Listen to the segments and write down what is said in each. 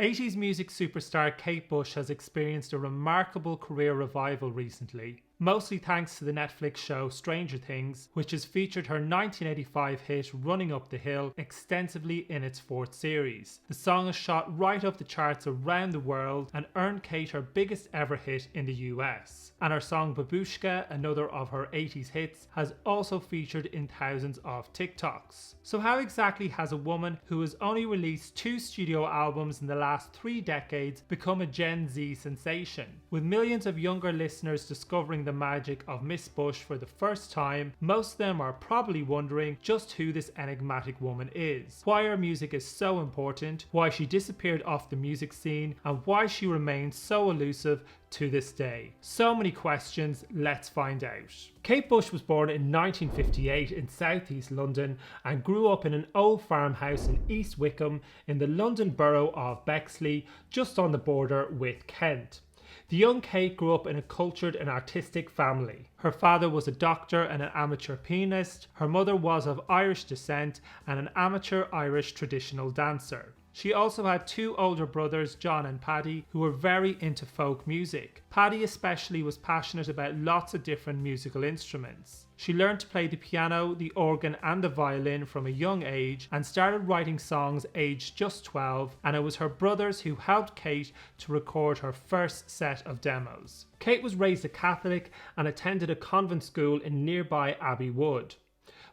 80s music superstar Kate Bush has experienced a remarkable career revival recently, mostly thanks to the Netflix show Stranger Things, which has featured her 1985 hit Running Up the Hill extensively in its fourth series. The song is shot right up the charts around the world and earned Kate her biggest ever hit in the US. And her song Babushka, another of her 80s hits, has also featured in thousands of TikToks. So how exactly has a woman who has only released 2 studio albums in the last 3 decades become a Gen Z sensation? With millions of younger listeners discovering the magic of Miss Bush for the first time, most of them are probably wondering just who this enigmatic woman is, why her music is so important, why she disappeared off the music scene, and why she remains so elusive to this day. So many questions, let's find out. Kate Bush was born in 1958 in southeast London and grew up in an old farmhouse in East Wickham in the London borough of Bexley, just on the border with Kent. The young Kate grew up in a cultured and artistic family. Her father was a doctor and an amateur pianist. Her mother was of Irish descent and an amateur Irish traditional dancer. She also had 2 older brothers, John and Paddy, who were very into folk music. Paddy especially was passionate about lots of different musical instruments. She learned to play the piano, the organ and the violin from a young age and started writing songs aged just 12, and it was her brothers who helped Kate to record her first set of demos. Kate was raised a Catholic and attended a convent school in nearby Abbey Wood.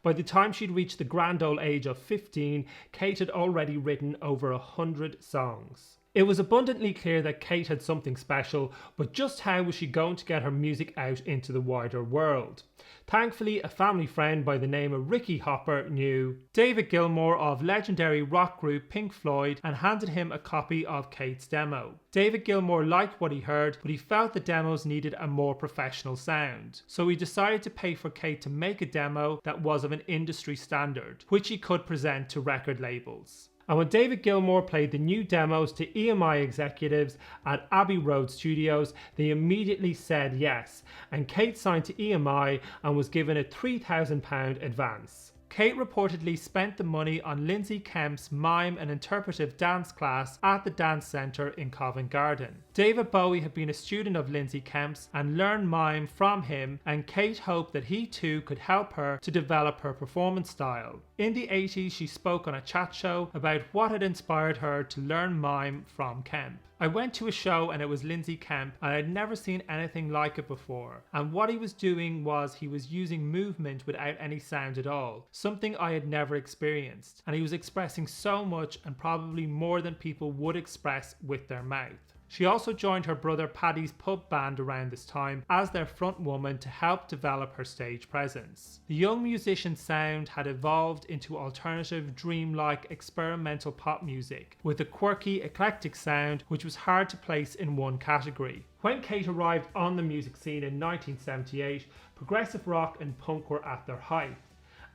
By the time she'd reached the grand old age of 15, Kate had already written over 100 songs. It was abundantly clear that Kate had something special, but just how was she going to get her music out into the wider world? Thankfully, a family friend by the name of Ricky Hopper knew David Gilmour of legendary rock group Pink Floyd and handed him a copy of Kate's demo. David Gilmour liked what he heard, but he felt the demos needed a more professional sound. So he decided to pay for Kate to make a demo that was of an industry standard, which he could present to record labels. And when David Gilmour played the new demos to EMI executives at Abbey Road Studios, they immediately said yes, and Kate signed to EMI and was given a £3,000 advance. Kate reportedly spent the money on Lindsay Kemp's mime and interpretive dance class at the Dance Centre in Covent Garden. David Bowie had been a student of Lindsay Kemp's and learned mime from him, and Kate hoped that he too could help her to develop her performance style. In the 80s, she spoke on a chat show about what had inspired her to learn mime from Kemp. I went to a show and it was Lindsay Kemp and I'd never seen anything like it before. And what he was doing was he was using movement without any sound at all, something I had never experienced. And he was expressing so much and probably more than people would express with their mouth. She also joined her brother Paddy's pub band around this time as their front woman to help develop her stage presence. The young musician's sound had evolved into alternative, dreamlike, experimental pop music with a quirky, eclectic sound which was hard to place in one category. When Kate arrived on the music scene in 1978, progressive rock and punk were at their height,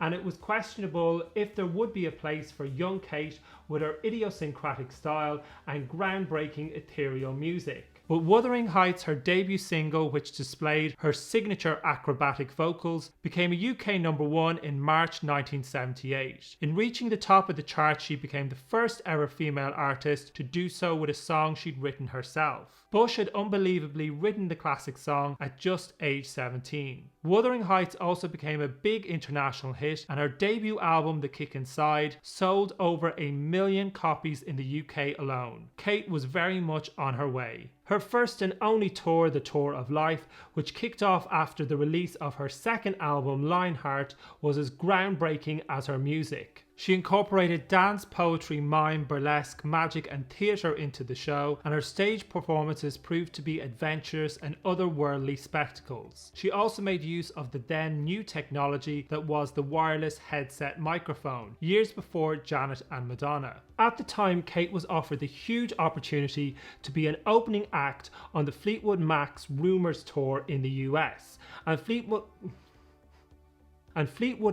and it was questionable if there would be a place for young Kate with her idiosyncratic style and groundbreaking ethereal music. But Wuthering Heights, her debut single which displayed her signature acrobatic vocals, became a UK #1 in March 1978. In reaching the top of the chart, she became the first ever female artist to do so with a song she'd written herself. Bush had unbelievably written the classic song at just age 17. Wuthering Heights also became a big international hit, and her debut album The Kick Inside sold over 1 million copies in the UK alone. Kate was very much on her way. Her first and only tour, the Tour of Life, which kicked off after the release of her second album Lionheart, was as groundbreaking as her music. She incorporated dance, poetry, mime, burlesque, magic and theatre into the show, and her stage performances proved to be adventurous and otherworldly spectacles. She also made use of the then new technology that was the wireless headset microphone, years before Janet and Madonna. At the time, Kate was offered the huge opportunity to be an opening act on the Fleetwood Mac's Rumours tour in the US, and Fleetwood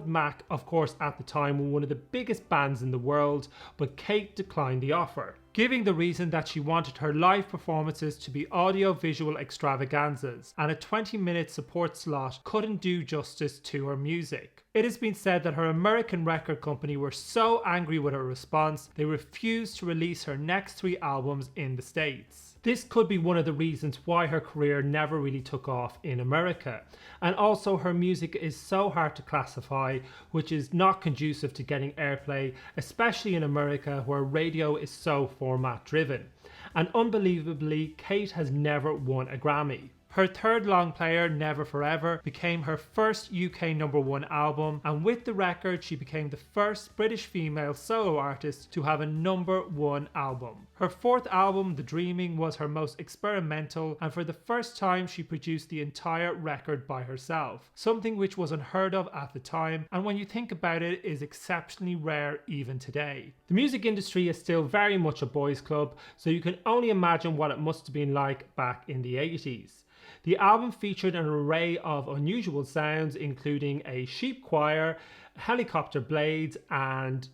Mac, of course, at the time were one of the biggest bands in the world, but Kate declined the offer, giving the reason that she wanted her live performances to be audio-visual extravaganzas, and a 20-minute support slot couldn't do justice to her music. It has been said that her American record company were so angry with her response, they refused to release her next 3 albums in the States. This could be one of the reasons why her career never really took off in America. And also her music is so hard to classify, which is not conducive to getting airplay, especially in America where radio is so format driven. And unbelievably, Kate has never won a Grammy. Her third long player, Never Forever, became her first UK #1 album, and with the record she became the first British female solo artist to have a #1 album. Her fourth album, The Dreaming, was her most experimental, and for the first time she produced the entire record by herself, something which was unheard of at the time, and when you think about it is exceptionally rare even today. The music industry is still very much a boys' club, so you can only imagine what it must have been like back in the 80s. The album featured an array of unusual sounds, including a sheep choir, helicopter blades, and...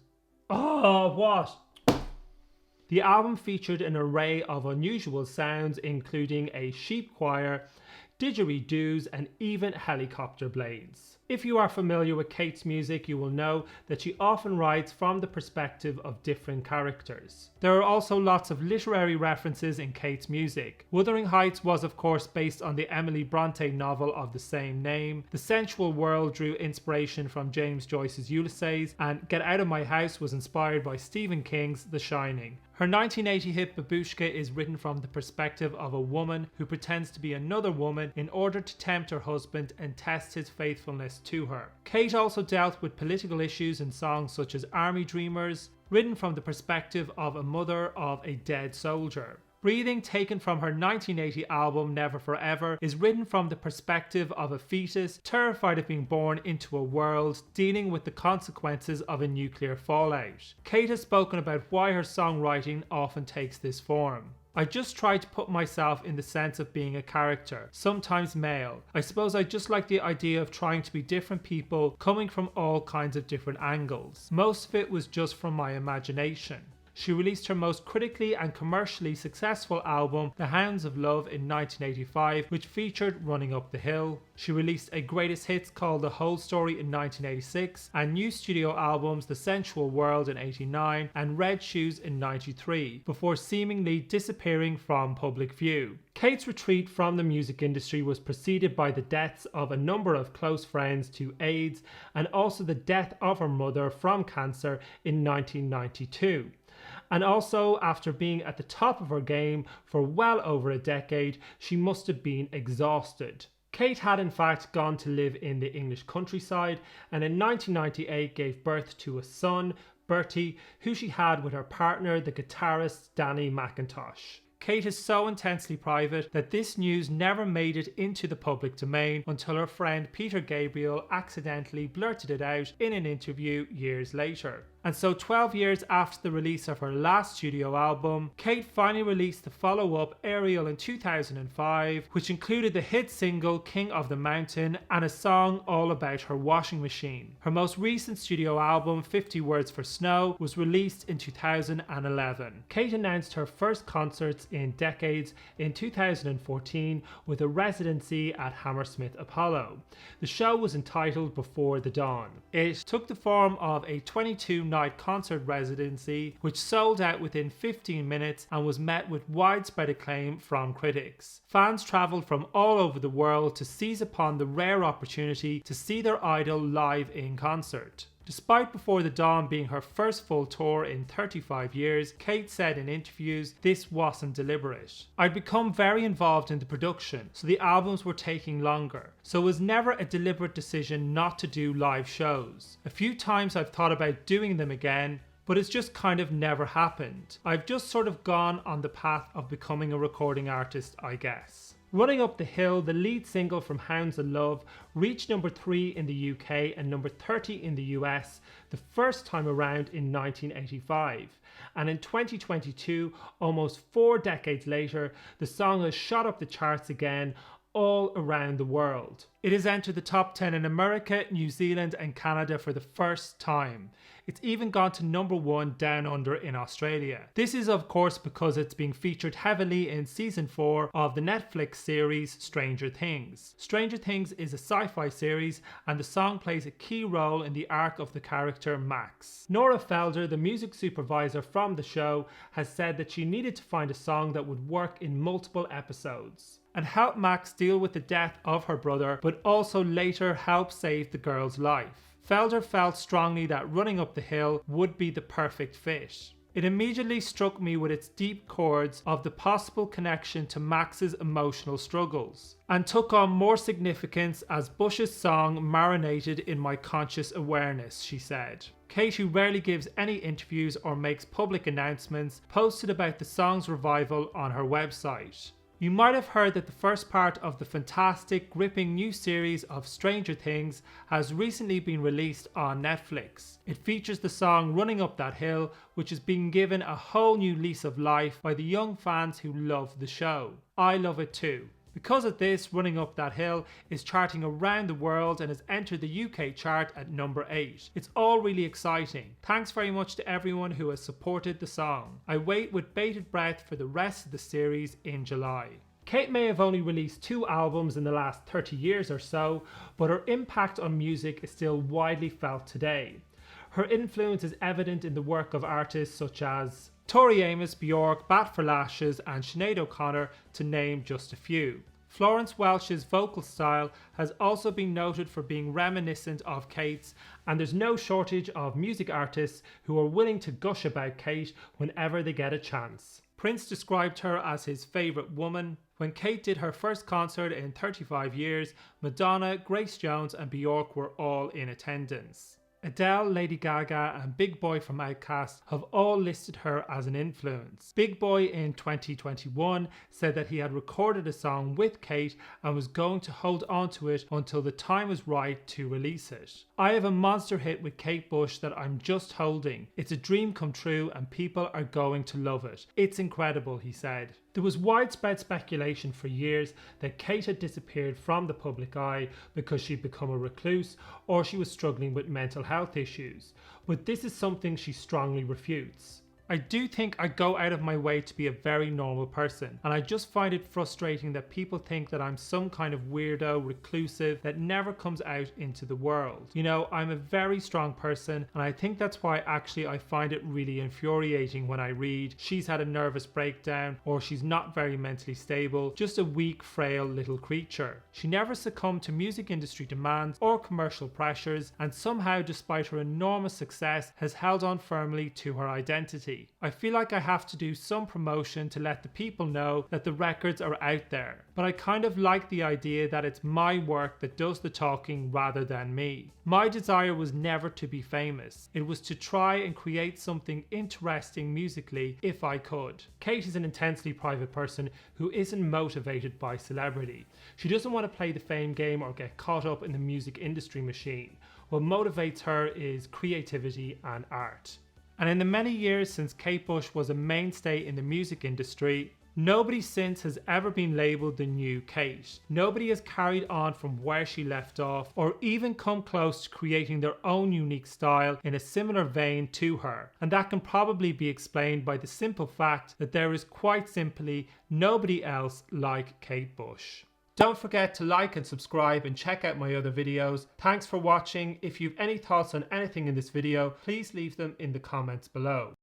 The album featured an array of unusual sounds, including a sheep choir, didgeridoos, and even helicopter blades. If you are familiar with Kate's music, you will know that she often writes from the perspective of different characters. There are also lots of literary references in Kate's music. Wuthering Heights was of course based on the Emily Bronte novel of the same name. The Sensual World drew inspiration from James Joyce's Ulysses, and Get Out of My House was inspired by Stephen King's The Shining. Her 1980 hit Babushka is written from the perspective of a woman who pretends to be another woman in order to tempt her husband and test his faithfulness to her. Kate also dealt with political issues in songs such as Army Dreamers, written from the perspective of a mother of a dead soldier. Breathing, taken from her 1980 album Never Forever, is written from the perspective of a fetus terrified of being born into a world dealing with the consequences of a nuclear fallout. Kate has spoken about why her songwriting often takes this form. I just try to put myself in the sense of being a character, sometimes male. I suppose I just like the idea of trying to be different people coming from all kinds of different angles. Most of it was just from my imagination. She released her most critically and commercially successful album, The Hounds of Love, in 1985, which featured Running Up the Hill. She released a greatest hits called The Whole Story in 1986, and new studio albums The Sensual World in 89 and Red Shoes in 93, before seemingly disappearing from public view. Kate's retreat from the music industry was preceded by the deaths of a number of close friends to AIDS, and also the death of her mother from cancer in 1992. And also, after being at the top of her game for well over a decade, she must have been exhausted. Kate had in fact gone to live in the English countryside, and in 1998 gave birth to a son, Bertie, who she had with her partner, the guitarist Danny McIntosh. Kate is so intensely private that this news never made it into the public domain until her friend Peter Gabriel accidentally blurted it out in an interview years later. And so 12 years after the release of her last studio album, Kate finally released the follow-up Ariel in 2005, which included the hit single King of the Mountain and a song all about her washing machine. Her most recent studio album, 50 Words for Snow, was released in 2011. Kate announced her first concerts in decades in 2014 with a residency at Hammersmith Apollo. The show was entitled Before the Dawn. It took the form of a 22-night concert residency which sold out within 15 minutes and was met with widespread acclaim from critics. Fans travelled from all over the world to seize upon the rare opportunity to see their idol live in concert. Despite Before the Dawn being her first full tour in 35 years, Kate said in interviews this wasn't deliberate. I'd become very involved in the production, so the albums were taking longer. So it was never a deliberate decision not to do live shows. A few times I've thought about doing them again, but it's just kind of never happened. I've just sort of gone on the path of becoming a recording artist, I guess. Running Up the Hill, the lead single from Hounds of Love, reached number 3 in the UK and number 30 in the US the first time around in 1985. And in 2022, almost 4 decades later, the song has shot up the charts again all around the world. It has entered the top 10 in America, New Zealand and Canada for the first time. It's even gone to #1 down under in Australia. This is of course because it's being featured heavily in season 4 of the Netflix series Stranger Things. Stranger Things is a sci-fi series and the song plays a key role in the arc of the character Max. Nora Felder, the music supervisor from the show, has said that she needed to find a song that would work in multiple episodes and help Max deal with the death of her brother, but also later help save the girl's life. Felder felt strongly that Running Up the Hill would be the perfect fit. It immediately struck me with its deep chords of the possible connection to Max's emotional struggles, and took on more significance as Bush's song marinated in my conscious awareness, she said. Kate, who rarely gives any interviews or makes public announcements, posted about the song's revival on her website. You might have heard that the first part of the fantastic, gripping new series of Stranger Things has recently been released on Netflix. It features the song Running Up That Hill, which is being given a whole new lease of life by the young fans who love the show. I love it too. Because of this, Running Up That Hill is charting around the world and has entered the UK chart at #8. It's all really exciting. Thanks very much to everyone who has supported the song. I wait with bated breath for the rest of the series in July. Kate may have only released 2 albums in the last 30 years or so, but her impact on music is still widely felt today. Her influence is evident in the work of artists such as Tori Amos, Bjork, Bat for Lashes and Sinead O'Connor, to name just a few. Florence Welch's vocal style has also been noted for being reminiscent of Kate's, and there's no shortage of music artists who are willing to gush about Kate whenever they get a chance. Prince described her as his favourite woman. When Kate did her first concert in 35 years, Madonna, Grace Jones and Bjork were all in attendance. Adele, Lady Gaga and Big Boy from Outkast have all listed her as an influence. Big Boy in 2021 said that he had recorded a song with Kate and was going to hold on to it until the time was right to release it. I have a monster hit with Kate Bush that I'm just holding. It's a dream come true and people are going to love it. It's incredible, he said. There was widespread speculation for years that Kate had disappeared from the public eye because she'd become a recluse or she was struggling with mental health issues, but this is something she strongly refutes. I do think I go out of my way to be a very normal person, and I just find it frustrating that people think that I'm some kind of weirdo reclusive that never comes out into the world. You know, I'm a very strong person, and I think that's why actually I find it really infuriating when I read she's had a nervous breakdown or she's not very mentally stable, just a weak, frail little creature. She never succumbed to music industry demands or commercial pressures, and somehow, despite her enormous success, has held on firmly to her identity. I feel like I have to do some promotion to let the people know that the records are out there, but I kind of like the idea that it's my work that does the talking rather than me. My desire was never to be famous. It was to try and create something interesting musically if I could. Kate is an intensely private person who isn't motivated by celebrity. She doesn't want to play the fame game or get caught up in the music industry machine. What motivates her is creativity and art. And in the many years since Kate Bush was a mainstay in the music industry, nobody since has ever been labelled the new Kate. Nobody has carried on from where she left off or even come close to creating their own unique style in a similar vein to her. And that can probably be explained by the simple fact that there is quite simply nobody else like Kate Bush. Don't forget to like and subscribe and check out my other videos. Thanks for watching. If you have any thoughts on anything in this video, please leave them in the comments below.